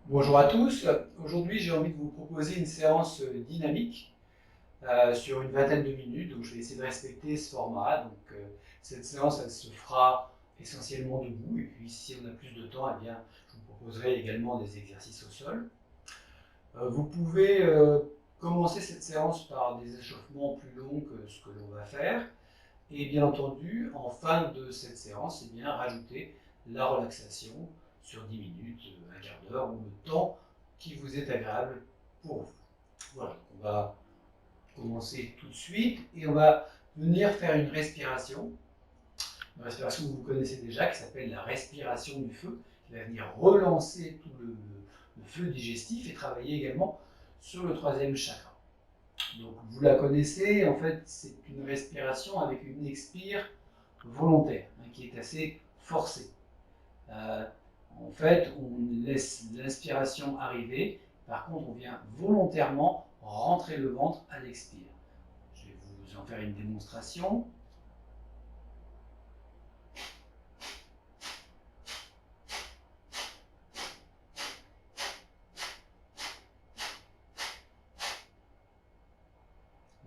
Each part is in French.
Bonjour à tous. Aujourd'hui, j'ai envie de vous proposer une séance dynamique sur une vingtaine de minutes. Donc, je vais essayer de respecter ce format. Cette séance, elle se fera essentiellement debout. Et puis, si on a plus de temps, eh bien, je vous proposerai également des exercices au sol. Vous pouvez commencer cette séance par des échauffements plus longs que ce que l'on va faire. Et bien entendu, en fin de cette séance, eh bien, rajouter la relaxation sur 10 minutes, un quart d'heure ou le temps qui vous est agréable pour vous. Voilà, on va commencer tout de suite et on va venir faire une respiration que vous connaissez déjà, qui s'appelle la respiration du feu, qui va venir relancer tout le feu digestif et travailler également sur le troisième chakra. Donc vous la connaissez, en fait c'est une respiration avec une expire volontaire, qui est assez forcée. Euh, En fait, on laisse l'inspiration arriver, par contre on vient volontairement rentrer le ventre à l'expire. Je vais vous en faire une démonstration.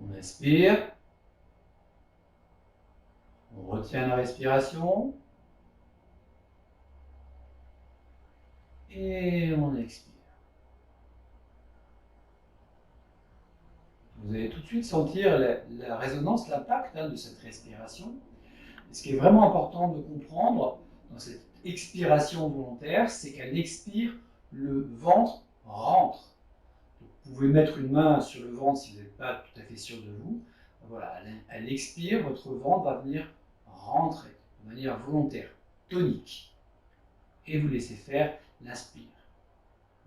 On inspire, on retient la respiration et on expire. Vous allez tout de suite sentir la résonance, l'impact de cette respiration. Et ce qui est vraiment important de comprendre dans cette expiration volontaire, c'est qu'elle expire, le ventre rentre. Donc, vous pouvez mettre une main sur le ventre si vous n'êtes pas tout à fait sûr de vous. Voilà, elle expire, votre ventre va venir rentrer de manière volontaire, tonique. Et vous laissez faire l'inspire.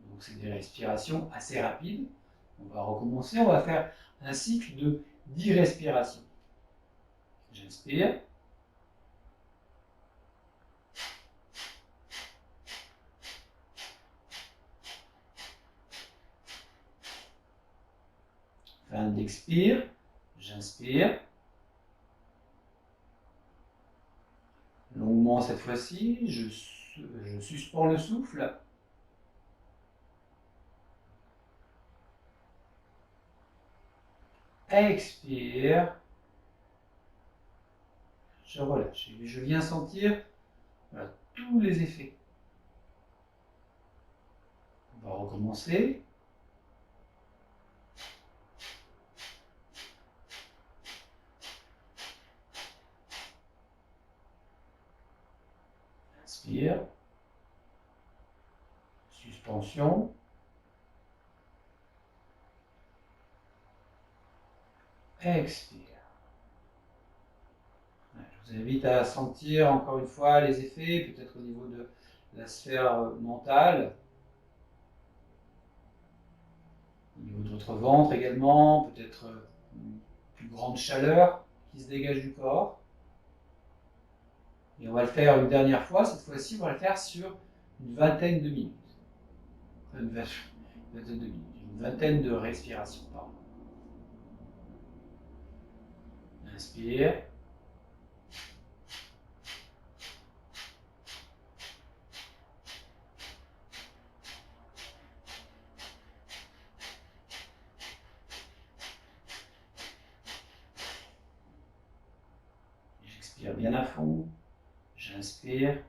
Donc c'est des respirations assez rapides. On va recommencer, on va faire un cycle de 10 respirations. J'inspire. Fin d'expire. J'inspire. Longuement cette fois-ci, je suspends le souffle. Expire. Je relâche. Et je viens sentir voilà, tous les effets. On va recommencer. Inspire. Suspension. Expire. Je vous invite à sentir encore une fois les effets, peut-être au niveau de la sphère mentale, au niveau de votre ventre également, peut-être une plus grande chaleur qui se dégage du corps. Et on va le faire une dernière fois, cette fois-ci on va le faire sur une vingtaine de minutes. Une vingtaine de respirations, pardon. Inspire. J'expire bien à fond. J'inspire.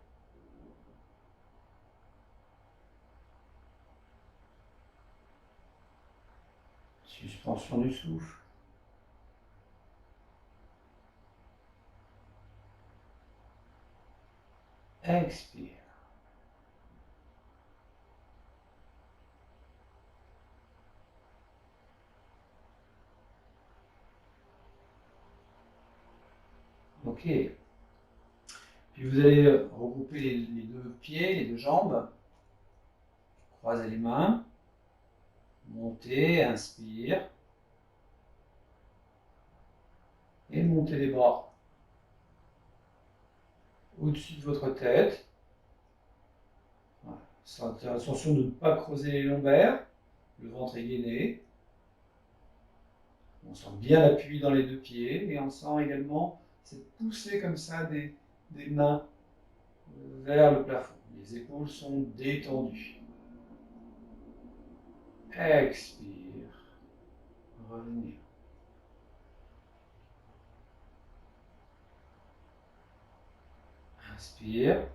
Suspension du souffle. Expire. Ok. Puis vous allez regrouper les deux pieds, les deux jambes. Croisez les mains. Montez, inspire. Et montez les bras au-dessus de votre tête. Voilà. Attention de ne pas creuser les lombaires. Le ventre est gainé. On sent bien l'appui dans les deux pieds et on sent également cette poussée comme ça des mains vers le plafond. Les épaules sont détendues. Expire. Revenir. Inspire.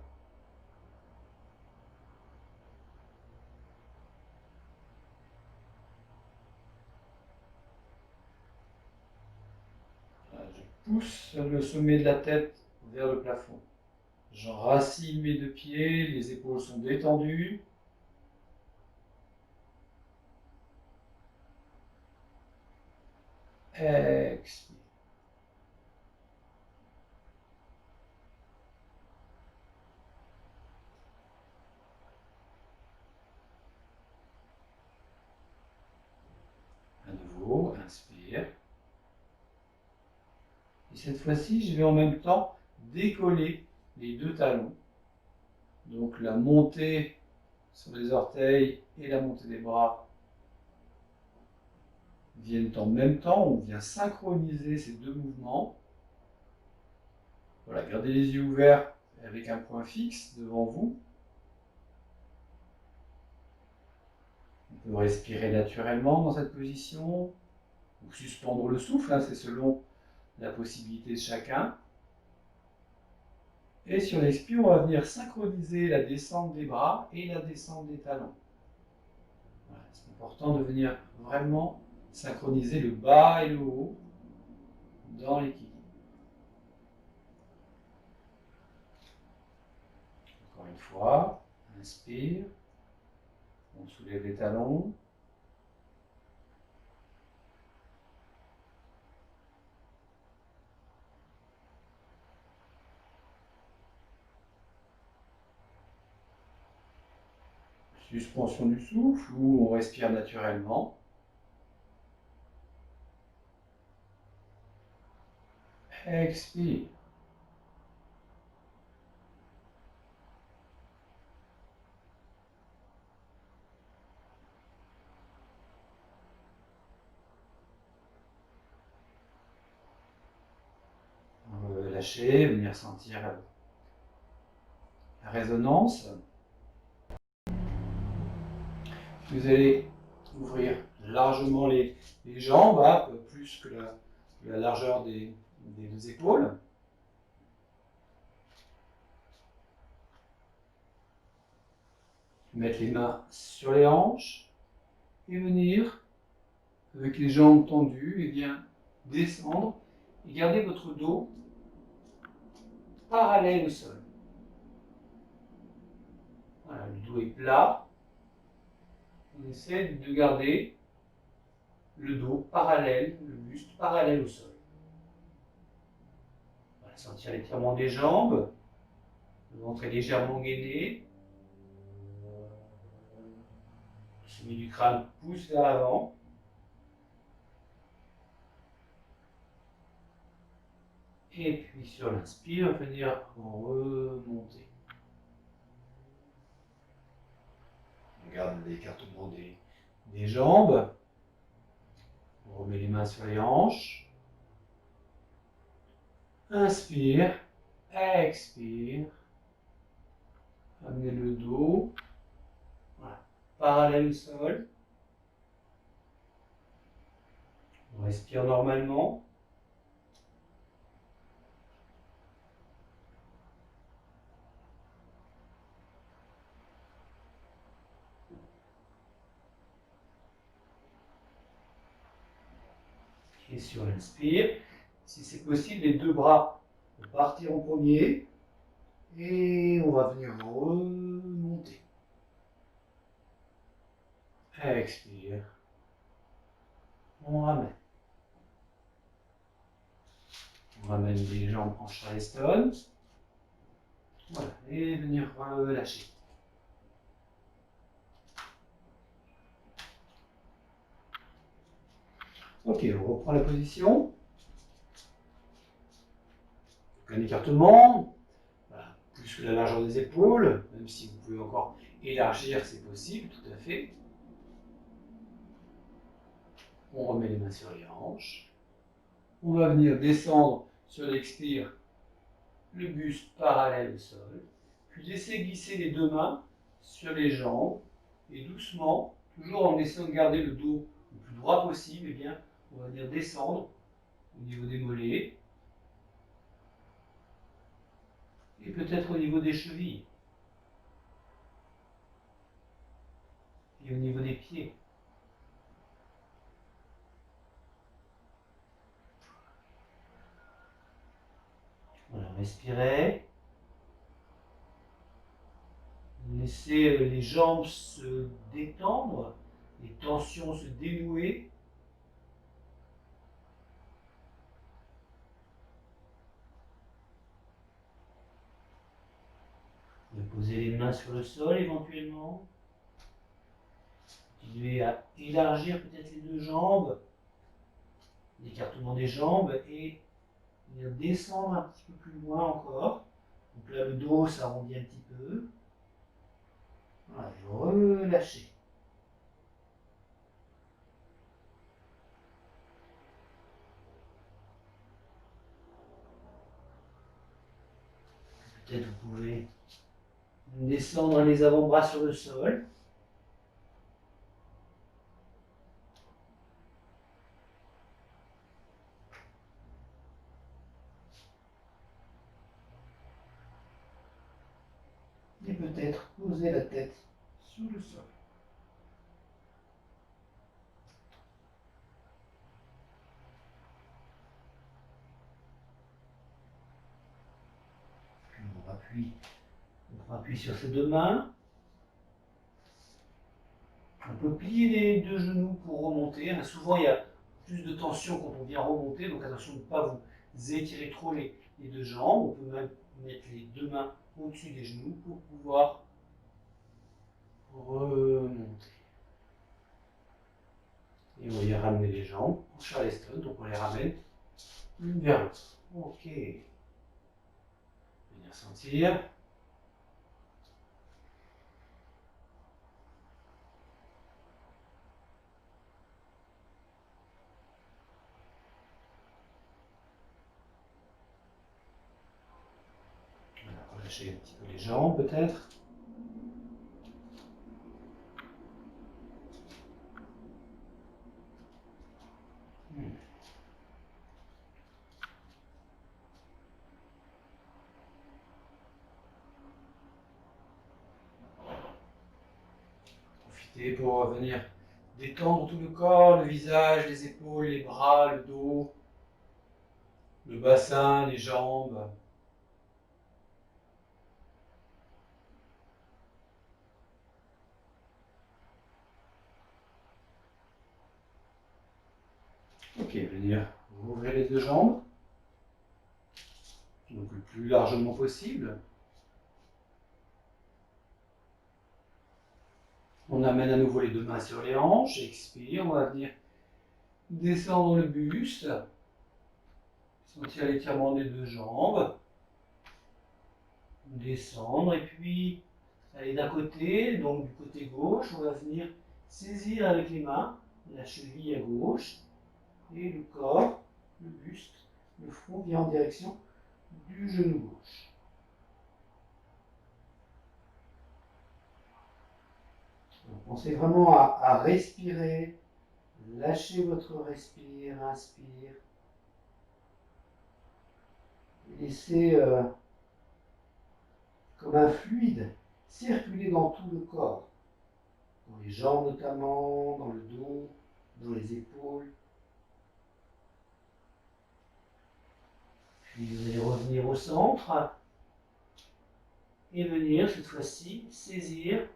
Je pousse le sommet de la tête vers le plafond. J'enracine mes deux pieds, les épaules sont détendues. Expire. À nouveau, inspire. Et cette fois-ci, je vais en même temps décoller les deux talons. Donc la montée sur les orteils et la montée des bras viennent en même temps. On vient synchroniser ces deux mouvements. Voilà, gardez les yeux ouverts avec un point fixe devant vous. On peut respirer naturellement dans cette position, ou suspendre le souffle, hein, c'est selon la possibilité de chacun. Et sur l'expire, on va venir synchroniser la descente des bras et la descente des talons. Voilà, c'est important de venir vraiment synchroniser le bas et le haut dans l'équilibre. Encore une fois, inspire, on soulève les talons. Suspension du souffle ou on respire naturellement. Expire. Lâcher, venir sentir la résonance. Vous allez ouvrir largement les jambes, un peu plus que la largeur des deux épaules. Mettre les mains sur les hanches et venir, avec les jambes tendues, et bien descendre et garder votre dos parallèle au sol. Voilà, le dos est plat. On essaie de garder le dos parallèle, le buste parallèle au sol. Voilà, sentir l'étirement des jambes, le ventre est légèrement gainé. Le sommet du crâne pousse vers l'avant. Et puis sur l'inspire, venir remonter. On garde l'écartement des jambes. On remet les mains sur les hanches. Inspire, expire. Amenez le dos. Voilà. Parallèle au sol. On respire normalement. Et sur l'inspire, si c'est possible, les deux bras vont partir en premier. Et on va venir remonter. Expire. On ramène. On ramène les jambes en charleston. Voilà. Et venir relâcher. Ok, on reprend la position. Un écartement. Voilà. Plus que la largeur des épaules. Même si vous pouvez encore élargir, c'est possible, tout à fait. On remet les mains sur les hanches. On va venir descendre sur l'expire, le buste parallèle au sol. Puis laisser glisser les deux mains sur les jambes. Et doucement, toujours en essayant de garder le dos le plus droit possible, eh bien, on va venir descendre au niveau des mollets et peut-être au niveau des chevilles et au niveau des pieds. Voilà, respirez. Laissez les jambes se détendre, les tensions se dénouer. Vous pouvez poser les mains sur le sol éventuellement. Continuez à élargir peut-être les deux jambes, l'écartement des jambes et venir descendre un petit peu plus loin encore. Donc là, le dos s'arrondit un petit peu. Voilà, et relâchez. Peut-être vous pouvez descendre les avant-bras sur le sol. Et peut-être poser la tête sur le sol. Puis on appuie sur ses deux mains. On peut plier les deux genoux pour remonter. Souvent, il y a plus de tension quand on vient remonter, donc attention de ne pas vous étirer trop les deux jambes. On peut même mettre les deux mains au-dessus des genoux pour pouvoir remonter. Et on va ramener les jambes en Charleston, donc on les ramène l'une vers l'autre. Ok. Venir sentir. Voilà, relâcher un petit peu les jambes peut-être. Profitez pour venir détendre tout le corps, le visage, les épaules, les bras, le dos, le bassin, les jambes. Ok, venir ouvrir les deux jambes, donc le plus largement possible. On amène à nouveau les deux mains sur les hanches, expire, on va venir descendre le buste, sentir l'étirement des deux jambes, descendre et puis aller d'un côté, donc du côté gauche, on va venir saisir avec les mains la cheville à gauche et le corps, le buste, le front vient en direction du genou gauche. Donc, pensez vraiment à respirer, lâchez votre respire, inspire. Laissez comme un fluide circuler dans tout le corps, dans les jambes notamment, dans le dos, dans les épaules. Puis vous allez revenir au centre et venir cette fois-ci saisir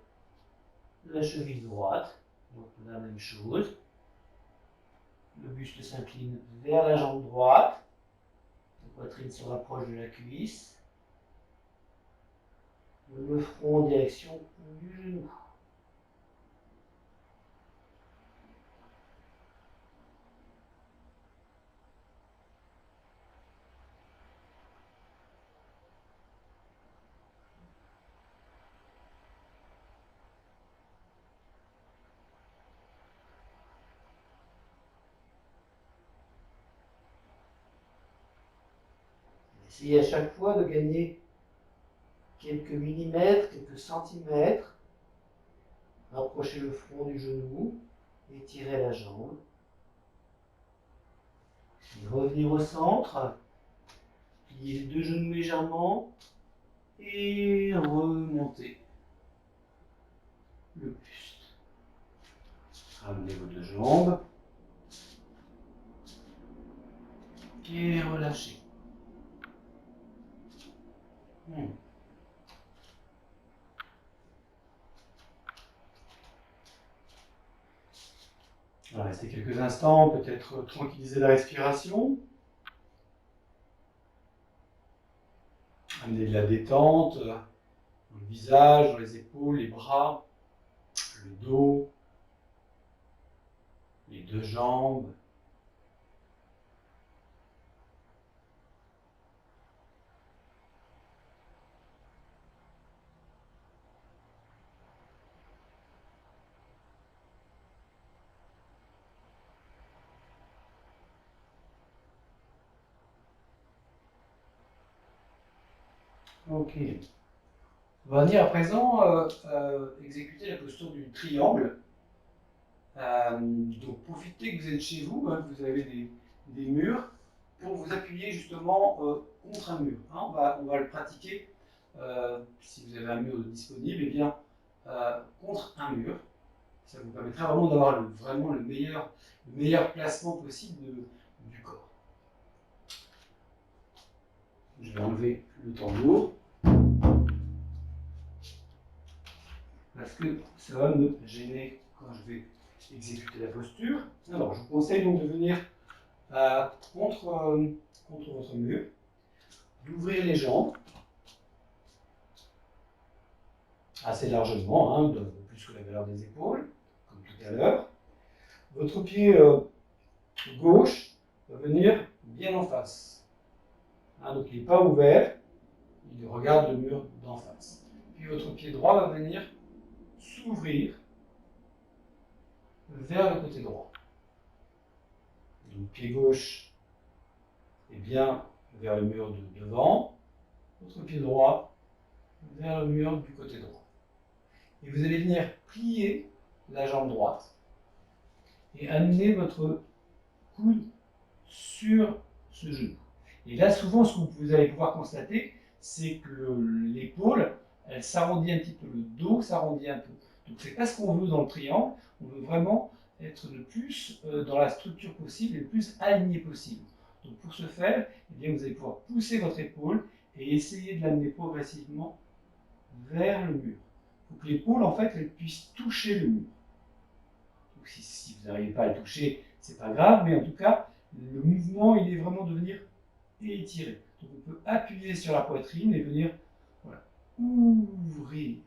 la cheville droite. Donc la même chose. Le buste s'incline vers la jambe droite. La poitrine se rapproche de la cuisse. Le front en direction du genou. Essayez à chaque fois de gagner quelques millimètres, quelques centimètres rapprochez le front du genou, étirez la jambe. Et revenir au centre, pliez les deux genoux légèrement et remontez le buste. Ramenez vos deux jambes et relâchez. On va rester quelques instants, peut-être tranquilliser la respiration. Amener de la détente dans le visage, dans les épaules, les bras, le dos, les deux jambes. Ok. On va venir à présent exécuter la posture du triangle. Donc profitez que vous êtes chez vous, que vous avez des murs, pour vous appuyer justement contre un mur. On va le pratiquer, si vous avez un mur disponible, et bien contre un mur. Ça vous permettra vraiment d'avoir vraiment le meilleur placement possible du corps. Je vais enlever le tambour, parce que ça va me gêner quand je vais exécuter la posture. Alors, je vous conseille donc de venir contre votre mur, d'ouvrir les jambes assez largement, de plus que la valeur des épaules, comme tout à l'heure. Votre pied gauche va venir bien en face. Donc il n'est pas ouvert, il regarde le mur d'en face. Puis votre pied droit va venir s'ouvrir vers le côté droit. Donc pied gauche est bien vers le mur de devant, votre pied droit vers le mur du côté droit. Et vous allez venir plier la jambe droite et amener votre coude sur ce genou. Et là, souvent, ce que vous allez pouvoir constater, c'est que l'épaule, elle s'arrondit un petit peu, le dos s'arrondit un peu. Donc, c'est pas ce qu'on veut dans le triangle. On veut vraiment être le plus dans la structure possible et le plus aligné possible. Donc, pour ce faire, eh bien, vous allez pouvoir pousser votre épaule et essayer de l'amener progressivement vers le mur. Il faut que l'épaule, en fait, elle puisse toucher le mur. Donc, si vous n'arrivez pas à le toucher, c'est pas grave, mais en tout cas, le mouvement, il est vraiment de venir étirer. Donc on peut appuyer sur la poitrine et venir ouvrir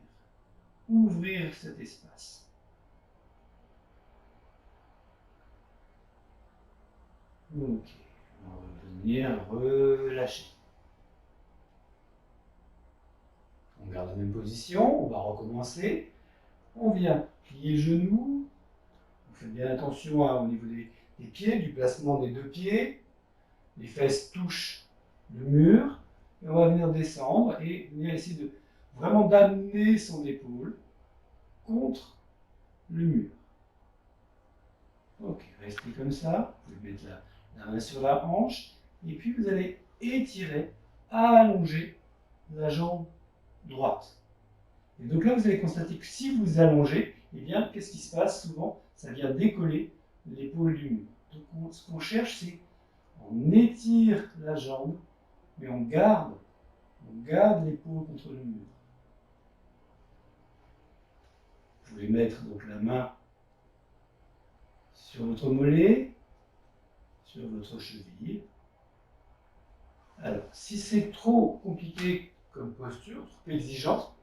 cet espace. Ok, on va venir relâcher. On garde la même position, on va recommencer. On vient plier le genou. Vous faites bien attention au niveau des pieds, du placement des deux pieds. Les fesses touchent le mur. Et on va venir descendre et venir essayer de vraiment d'amener son épaule contre le mur. Ok, restez comme ça. Vous pouvez mettre la main sur la hanche. Et puis vous allez étirer, allonger la jambe droite. Et donc là, vous allez constater que si vous allongez, eh bien, qu'est-ce qui se passe souvent? Ça vient décoller l'épaule du mur. Donc ce qu'on cherche, c'est on étire la jambe, mais on garde l'épaule contre le mur. Vous pouvez mettre donc la main sur votre mollet, sur votre cheville. Alors, si c'est trop compliqué comme posture, trop exigeante,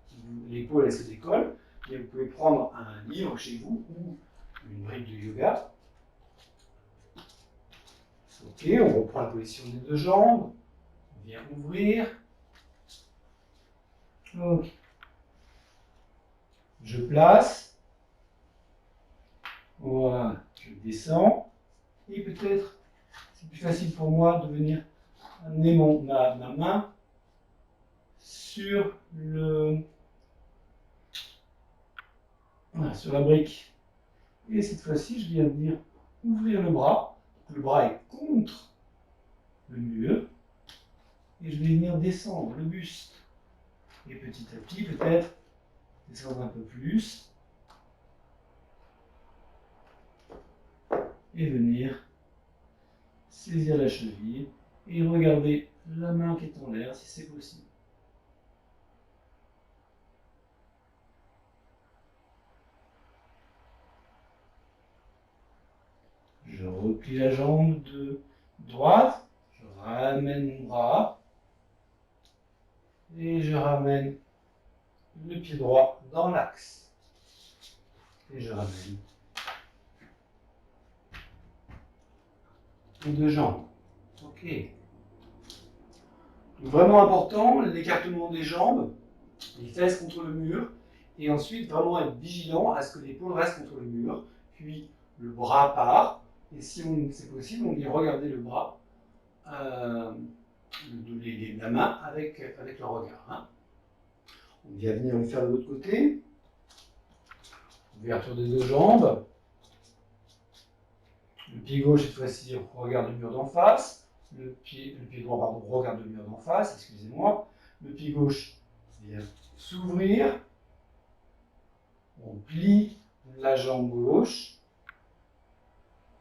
l'épaule elle se décolle, et vous pouvez prendre un livre chez vous ou une brique de yoga. Ok, on reprend la position des deux jambes, on vient ouvrir. Ok. Je place. Voilà, je descends. Et peut-être, c'est plus facile pour moi de venir amener ma main sur le... Voilà, revenir sur la brique. Et cette fois-ci, je viens venir ouvrir le bras. Le bras est contre le mur. Et je vais venir descendre le buste. Et petit à petit, peut-être, descendre un peu plus. Et venir saisir la cheville. Et regarder la main qui est en l'air, si c'est possible. Je replie la jambe de droite, je ramène mon bras et je ramène le pied droit dans l'axe. Et je ramène les deux jambes. Ok. Donc vraiment important, l'écartement des jambes, les fesses contre le mur, et ensuite vraiment être vigilant à ce que l'épaule reste contre le mur, puis le bras part. Et si c'est possible, on vient regarder le bras, la main avec le regard. Hein. On vient venir le faire de l'autre côté. Ouverture des deux jambes. Le pied gauche, cette fois-ci, regarde le mur d'en face. Le pied droit, pardon, regarde le mur d'en face, excusez-moi. Le pied gauche vient s'ouvrir. On plie la jambe gauche.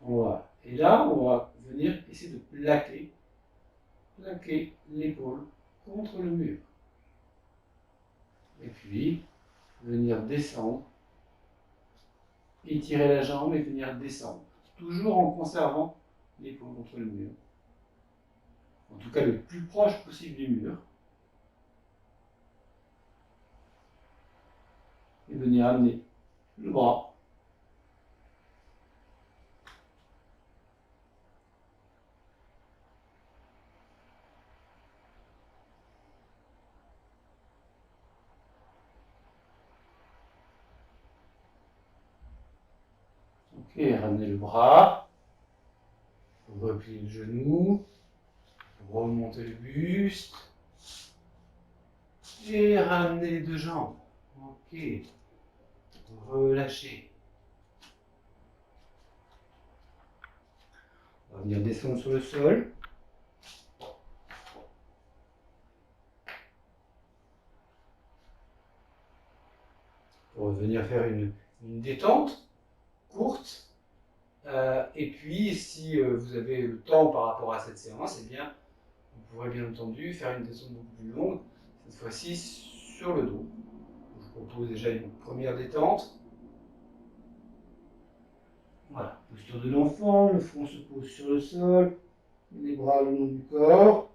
Voilà. Et là, on va venir essayer de plaquer l'épaule contre le mur. Et puis, venir descendre, étirer la jambe et venir descendre. Toujours en conservant l'épaule contre le mur. En tout cas, le plus proche possible du mur. Et venir amener le bras. Ok, ramener le bras. Replier le genou. Remonter le buste. Et ramener les deux jambes. Ok. Relâcher. On va venir descendre sur le sol. Pour venir faire une détente courte. Et puis, si vous avez le temps par rapport à cette séance, eh bien, vous pourrez bien entendu faire une descente beaucoup plus longue, cette fois-ci sur le dos. Je vous propose déjà une première détente. Voilà, posture de l'enfant, le front se pose sur le sol, les bras le long du corps.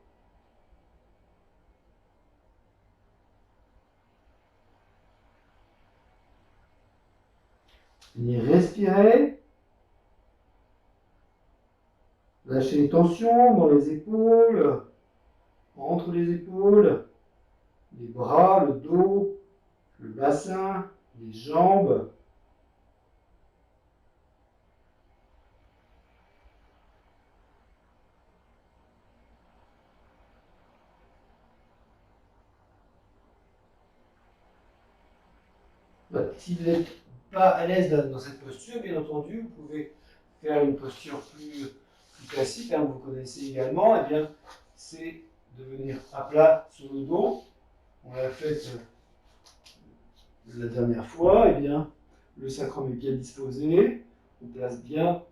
Venez respirer. Lâchez les tensions dans les épaules, entre les épaules, les bras, le dos, le bassin, les jambes. Si vous n'êtes pas à l'aise dans cette posture, bien entendu, vous pouvez faire une posture plus classique, hein, vous connaissez également, eh bien, c'est de venir à plat sur le dos. On l'a fait la dernière fois, eh bien, le sacrum est bien disposé, on place bien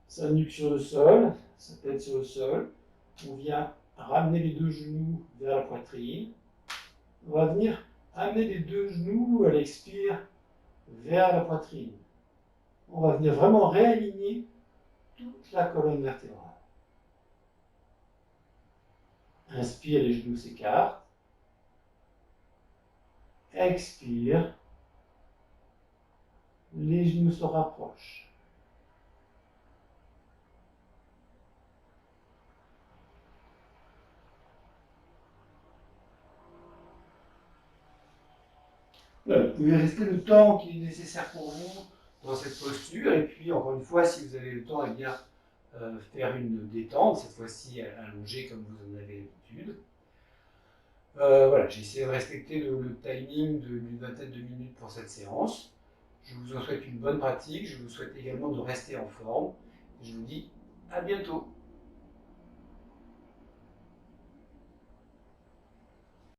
sa nuque sur le sol, sa tête sur le sol, on vient ramener les deux genoux vers la poitrine, on va venir amener les deux genoux à l'expire vers la poitrine. On va venir vraiment réaligner toute la colonne vertébrale. Inspire, les genoux s'écartent. Expire, les genoux se rapprochent. Voilà, vous pouvez rester le temps qui est nécessaire pour vous dans cette posture. Et puis, encore une fois, si vous avez le temps, eh bien, faire une détente, cette fois-ci allongée comme vous en avez l'habitude. Voilà, j'ai essayé de respecter le timing d'une vingtaine de minutes pour cette séance. Je vous en souhaite une bonne pratique, je vous souhaite également de rester en forme. Je vous dis à bientôt.